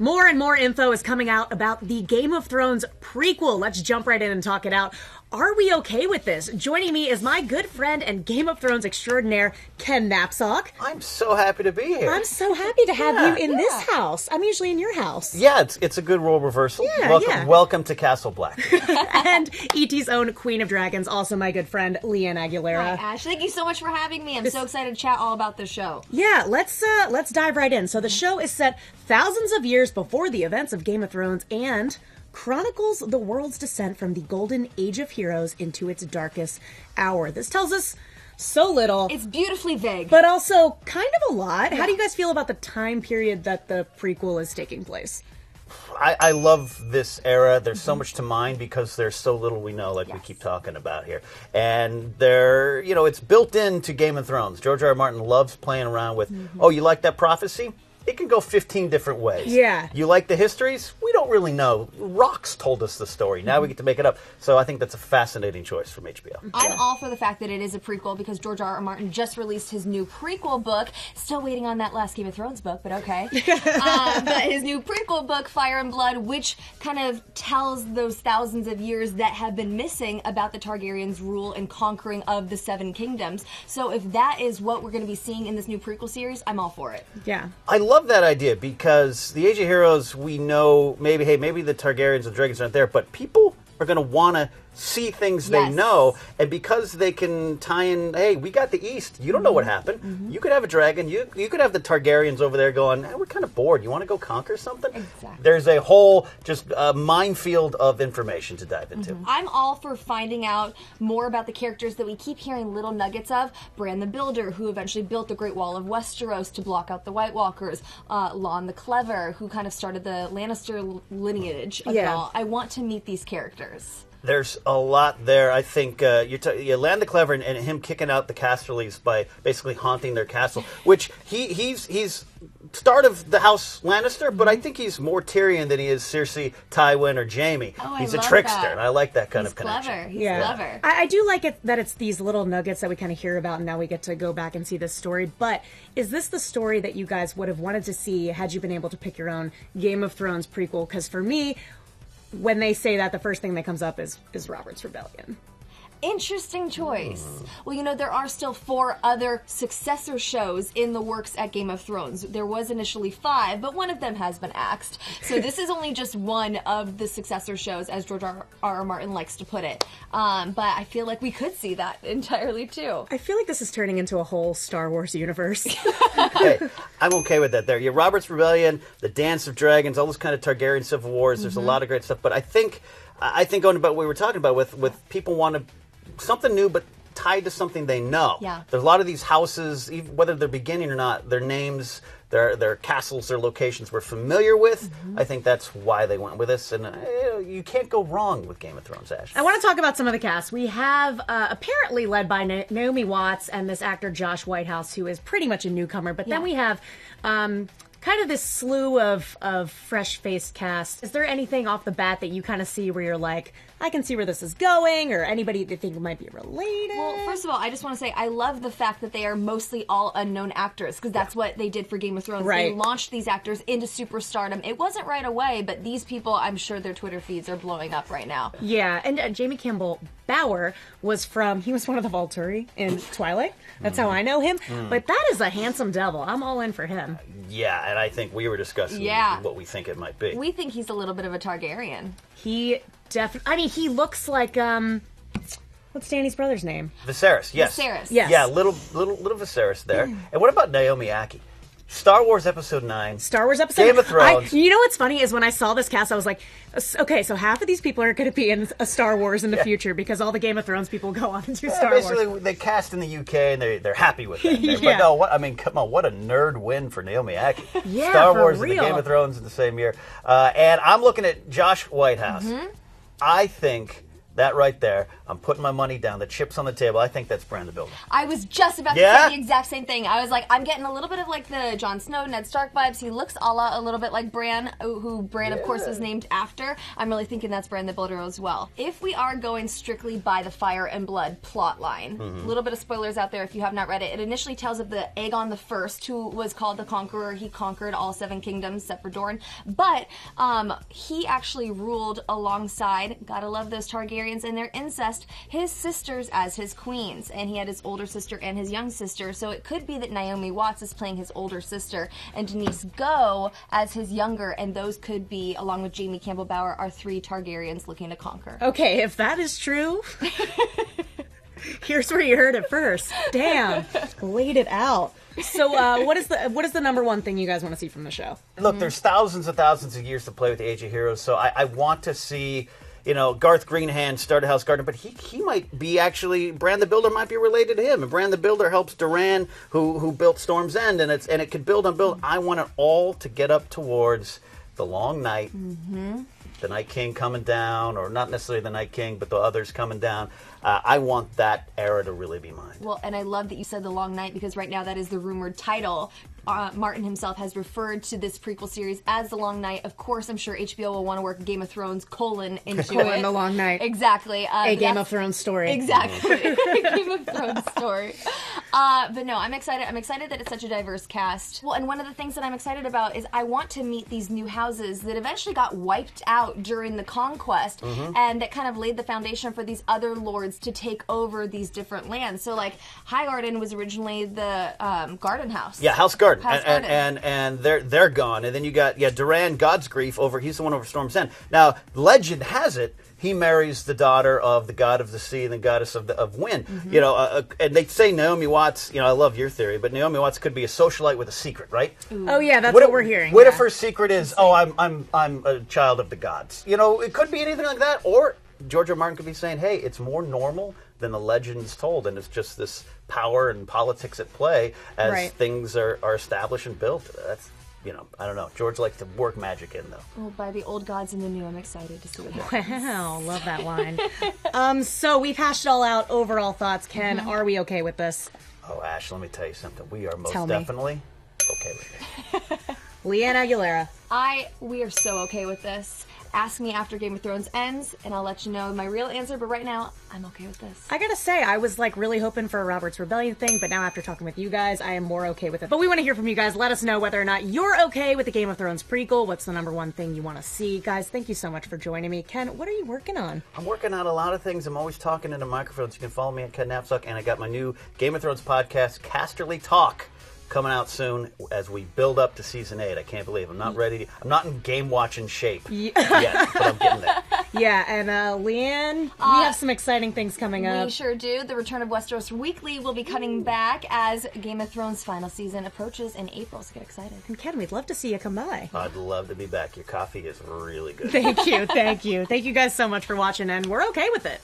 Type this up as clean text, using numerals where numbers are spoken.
More and more info is coming out about the Game of Thrones prequel. Let's jump right in and talk it out. Are we okay with this? Joining me is my good friend and Game of Thrones extraordinaire, Ken Napzok. I'm so happy to be here. I'm so happy to have you in this house. I'm usually in your house. Yeah, it's a good role reversal. Welcome to Castle Black. And E.T.'s own Queen of Dragons, also my good friend, Leanne Aguilera. Hi, Ash. Thank you so much for having me. I'm so excited to chat all about the show. Yeah, let's dive right in. So the show is set thousands of years before the events of Game of Thrones and chronicles the world's descent from the golden age of heroes into its darkest hour. This tells us so little. It's beautifully vague. But also kind of a lot. Yeah. How do you guys feel about the time period that the prequel is taking place? I love this era. There's so much to mine because there's so little we know, like we keep talking about here. And it's built into Game of Thrones. George R. R. Martin loves playing around with, oh, you like that prophecy? It can go 15 different ways. Yeah. You like the histories? We don't really know. Rocks told us the story. Now we get to make it up. So I think that's a fascinating choice from HBO. I'm all for the fact that it is a prequel because George R. R. Martin just released his new prequel book. Still waiting on that last Game of Thrones book, but okay. But his new prequel book, Fire and Blood, which kind of tells those thousands of years that have been missing about the Targaryens' rule and conquering of the Seven Kingdoms. So if that is what we're going to be seeing in this new prequel series, I'm all for it. Yeah. I love that idea because the Age of Heroes, we know maybe the Targaryens and dragons aren't there, but people are going to want to see things they know, and because they can tie in, hey, we got the East, you don't know what happened. You could have a dragon, you could have the Targaryens over there going, hey, we're kind of bored, you want to go conquer something? Exactly. There's a whole just minefield of information to dive into. I'm all for finding out more about the characters that we keep hearing little nuggets of. Bran the Builder, who eventually built the Great Wall of Westeros to block out the White Walkers. Laon the Clever, who kind of started the Lannister lineage of it all. I want to meet these characters. There's a lot there. I think Leanne the Clever and him kicking out the Casterlys by basically haunting their castle, which he's start of the House Lannister, but I think he's more Tyrion than he is Cersei, Tywin, or Jaime. He's a trickster, and I like that kind of connection. He's clever. I do like it that it's these little nuggets that we kind of hear about, and now we get to go back and see this story. But is this the story that you guys would have wanted to see had you been able to pick your own Game of Thrones prequel? Because for me, when they say that, the first thing that comes up is Robert's Rebellion. Interesting choice. Well, there are still 4 other successor shows in the works at Game of Thrones. There was initially 5, but one of them has been axed. So this is only just one of the successor shows, as George R. R. Martin likes to put it. But I feel like we could see that entirely, too. I feel like this is turning into a whole Star Wars universe. Hey, I'm okay with that there. Yeah, Robert's Rebellion, the Dance of Dragons, all those kind of Targaryen civil wars. There's a lot of great stuff. But I think going about what we were talking about with people want to something new, but tied to something they know. Yeah. There's a lot of these houses, even whether they're beginning or not, their names, their castles, their locations we're familiar with. I think that's why they went with this, and you can't go wrong with Game of Thrones, Ash. I want to talk about some of the cast. We have apparently led by Naomi Watts and this actor Josh Whitehouse, who is pretty much a newcomer, but then we have kind of this slew of fresh-faced cast. Is there anything off the bat that you kind of see where you're like, I can see where this is going, or anybody that you think might be related? Well, first of all, I just want to say I love the fact that they are mostly all unknown actors, because that's what they did for Game of Thrones. Right. They launched these actors into superstardom. It wasn't right away, but these people, I'm sure their Twitter feeds are blowing up right now. Yeah, and Jamie Campbell Bower he was one of the Volturi in Twilight. That's how I know him. But that is a handsome devil. I'm all in for him. Yeah, and I think we were discussing what we think it might be. We think he's a little bit of a Targaryen. He definitely... I mean, he looks like... what's Danny's brother's name? Viserys, yes. Viserys. Yes. Yeah, little Viserys there. And what about Naomi Aki? Star Wars Episode 9. Star Wars Episode 9. Game of Thrones. You know what's funny is when I saw this cast, I was like, okay, so half of these people are going to be in a Star Wars in the future because all the Game of Thrones people go on and do Star Wars. Basically, they cast in the UK and they're happy with it. But no, come on, what a nerd win for Naomi Aki. Yeah, Star for Wars real. and the Game of Thrones in the same year. And I'm looking at Josh Whitehouse. I think that right there, I'm putting my money down. The chips on the table. I think that's Bran the Builder. I was just about to say the exact same thing. I was like, I'm getting a little bit of like the Jon Snow, Ned Stark vibes. He looks a little bit like Bran, who Bran, of course, was named after. I'm really thinking that's Bran the Builder as well. If we are going strictly by the Fire and Blood plot line, a little bit of spoilers out there if you have not read it. It initially tells of the Aegon the First, who was called the Conqueror. He conquered all 7 kingdoms except for Dorne. But he actually ruled alongside, gotta love those Targaryens and their incest, his sisters as his queens. And he had his older sister and his young sister. So it could be that Naomi Watts is playing his older sister and Denise Go as his younger. And those could be, along with Jaime Campbell Bower, our 3 Targaryens looking to conquer. Okay, if that is true... Here's where you heard it first. Damn, laid it out. So, what is the number one thing you guys want to see from the show? Look, there's thousands of years to play with the Age of Heroes, so I want to see, Garth Greenhand started House Gardner, but he might be actually, Bran the Builder might be related to him, and Bran the Builder helps Duran, who built Storm's End, and it could build on build. I want it all to get up towards the Long Night. The Night King coming down, or not necessarily the Night King, but the others coming down. I want that era to really be mine. Well, and I love that you said The Long Night, because right now that is the rumored title. Martin himself has referred to this prequel series as The Long Night. Of course, I'm sure HBO will want to work Game of Thrones : into it. The Long Night. Exactly. A Game of Thrones story. Exactly. Game of Thrones story. But no, I'm excited. I'm excited that it's such a diverse cast. Well, and one of the things that I'm excited about is I want to meet these new houses that eventually got wiped out during the conquest, and that kind of laid the foundation for these other lords to take over these different lands. So, like, Highgarden was originally the Garden House. Yeah, House Garden. And they're gone. And then you got Duran Godsgrief he's the one over Storm's End. Now, legend has it he marries the daughter of the god of the sea and the goddess of wind. And they say Naomi Watts, I love your theory, but Naomi Watts could be a socialite with a secret, right? Ooh. Oh yeah, that's what we're hearing. What if her secret is, I'm a child of the gods? It could be anything like that. Or George R. Martin could be saying, hey, it's more normal than the legends told, and it's just this power and politics at play as things are established and built. That's, I don't know. George likes to work magic in, though. Well, by the old gods and the new, I'm excited to see what happens. Wow, love that line. So we've hashed it all out. Overall thoughts, Ken. Are we okay with this? Oh, Ash, let me tell you something. We are most definitely okay with it. Leanne Aguilera. We are so okay with this. Ask me after Game of Thrones ends, and I'll let you know my real answer, but right now, I'm okay with this. I gotta say, I was really hoping for a Robert's Rebellion thing, but now after talking with you guys, I am more okay with it. But we want to hear from you guys. Let us know whether or not you're okay with the Game of Thrones prequel. What's the number one thing you want to see? Guys, thank you so much for joining me. Ken, what are you working on? I'm working on a lot of things. I'm always talking into microphones. You can follow me at Ken Napzok, and I got my new Game of Thrones podcast, Casterly Talk, coming out soon as we build up to season 8. I can't believe I'm not ready. I'm not in game watching shape yet, but I'm getting there. Yeah, and Leanne, we have some exciting things coming up. We sure do. The return of Westeros Weekly will be coming back as Game of Thrones final season approaches in April, so get excited. And Ken, we'd love to see you come by. I'd love to be back. Your coffee is really good. Thank you. Thank you guys so much for watching, and we're okay with it.